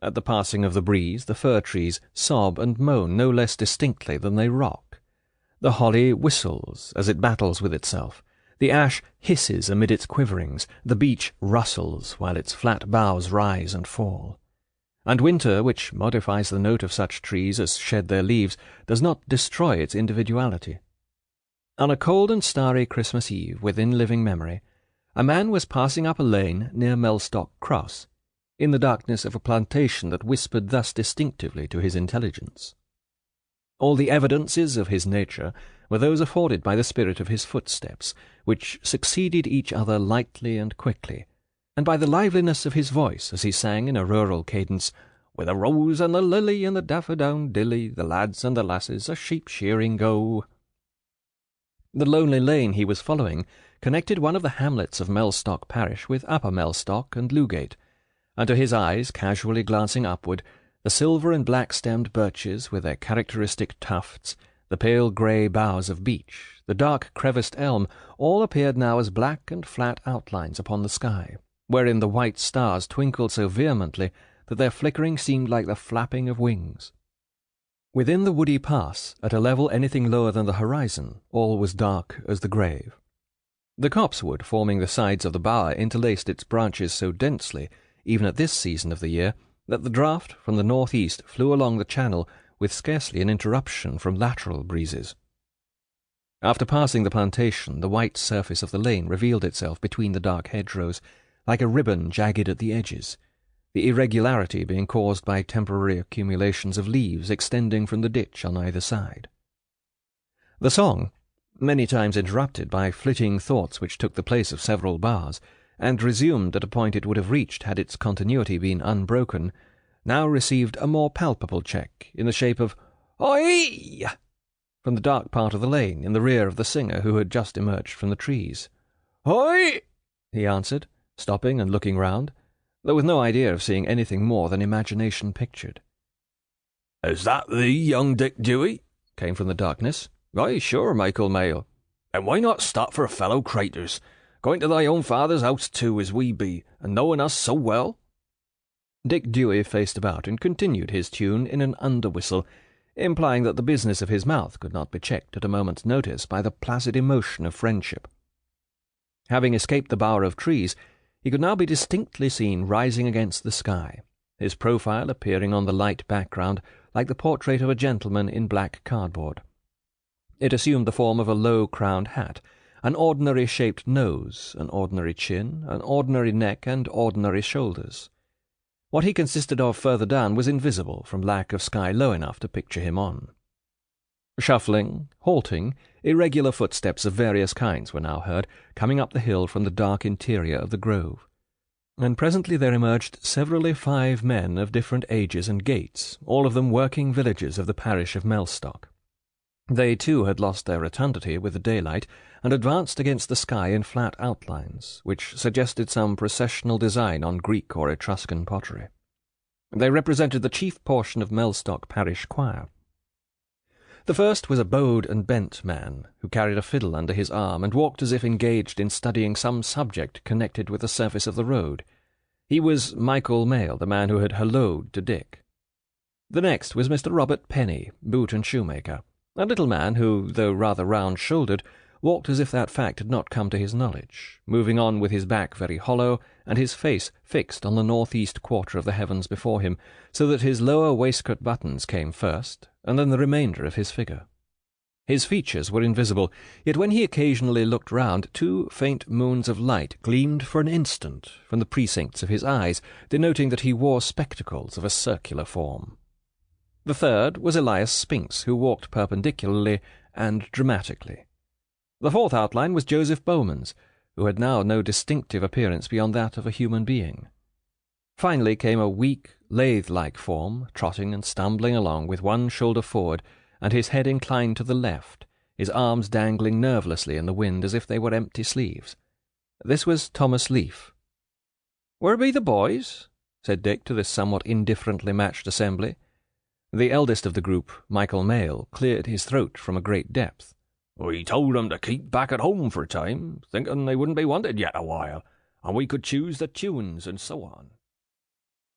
At the passing of the breeze, the fir trees sob and moan no less distinctly than they rock. The holly whistles as it battles with itself. The ash hisses amid its quiverings. The beech rustles while its flat boughs rise and fall. And winter, which modifies the note of such trees as shed their leaves, does not destroy its individuality. On a cold and starry Christmas Eve within living memory, a man was passing up a lane near Mellstock Cross, in the darkness of a plantation that whispered thus distinctively to his intelligence. All the evidences of his nature were those afforded by the spirit of his footsteps, which succeeded each other lightly and quickly, and by the liveliness of his voice as he sang in a rural cadence, "With the rose and the lily and the daffodowndilly, the lads and the lasses a sheep-shearing go." The lonely lane he was following connected one of the hamlets of Mellstock parish with Upper Mellstock and Lewgate, and to his eyes, casually glancing upward, the silver and black-stemmed birches with their characteristic tufts, the pale grey boughs of beech, the dark creviced elm, all appeared now as black and flat outlines upon the sky, wherein the white stars twinkled so vehemently that their flickering seemed like the flapping of wings. Within the woody pass, at a level anything lower than the horizon, all was dark as the grave. The copsewood forming the sides of the bower interlaced its branches so densely, even at this season of the year, that the draught from the north-east flew along the channel with scarcely an interruption from lateral breezes. After passing the plantation, the white surface of the lane revealed itself between the dark hedgerows, like a ribbon jagged at the edges, the irregularity being caused by temporary accumulations of leaves extending from the ditch on either side. The song, many times interrupted by flitting thoughts which took the place of several bars, and resumed at a point it would have reached had its continuity been unbroken, now received a more palpable check in the shape of "Oi!" from the dark part of the lane in the rear of the singer who had just emerged from the trees. "Oi!" he answered, stopping and looking round, though with no idea of seeing anything more than imagination pictured. "Is that thee, young Dick Dewy?" came from the darkness. "Aye, sure, Michael Mail. And why not stop for fellow craters? Going to thy own father's house too, as we be, and knowing us so well?" Dick Dewy faced about and continued his tune in an under-whistle, implying that the business of his mouth could not be checked at a moment's notice by the placid emotion of friendship. Having escaped the bower of trees, he could now be distinctly seen rising against the sky, his profile appearing on the light background like the portrait of a gentleman in black cardboard. It assumed the form of a low-crowned hat, an ordinary-shaped nose, an ordinary chin, an ordinary neck, and ordinary shoulders. What he consisted of further down was invisible from lack of sky low enough to picture him on. Shuffling, halting, irregular footsteps of various kinds were now heard, coming up the hill from the dark interior of the grove, and presently there emerged severally 5 men of different ages and gaits, all of them working villagers of the parish of Mellstock. They, too, had lost their rotundity with the daylight, and advanced against the sky in flat outlines, which suggested some processional design on Greek or Etruscan pottery. They represented the chief portion of Mellstock parish choir. The first was a bowed and bent man, who carried a fiddle under his arm and walked as if engaged in studying some subject connected with the surface of the road. He was Michael Mail, the man who had hallooed to Dick. The next was Mr. Robert Penny, boot and shoemaker, a little man who, though rather round-shouldered, walked as if that fact had not come to his knowledge, moving on with his back very hollow and his face fixed on the north-east quarter of the heavens before him, so that his lower waistcoat buttons came first, and then the remainder of his figure. His features were invisible, yet when he occasionally looked round, 2 faint moons of light gleamed for an instant from the precincts of his eyes, denoting that he wore spectacles of a circular form. The third was Elias Spinks, who walked perpendicularly and dramatically. The fourth outline was Joseph Bowman's, who had now no distinctive appearance beyond that of a human being. Finally came a weak, lathe-like form, trotting and stumbling along with one shoulder forward and his head inclined to the left, his arms dangling nervelessly in the wind as if they were empty sleeves. This was Thomas Leaf. "Where be the boys?" said Dick to this somewhat indifferently matched assembly. The eldest of the group, Michael Mail, cleared his throat from a great depth. "We told 'em to keep back at home for a time, thinking they wouldn't be wanted yet a while, and we could choose the tunes and so on."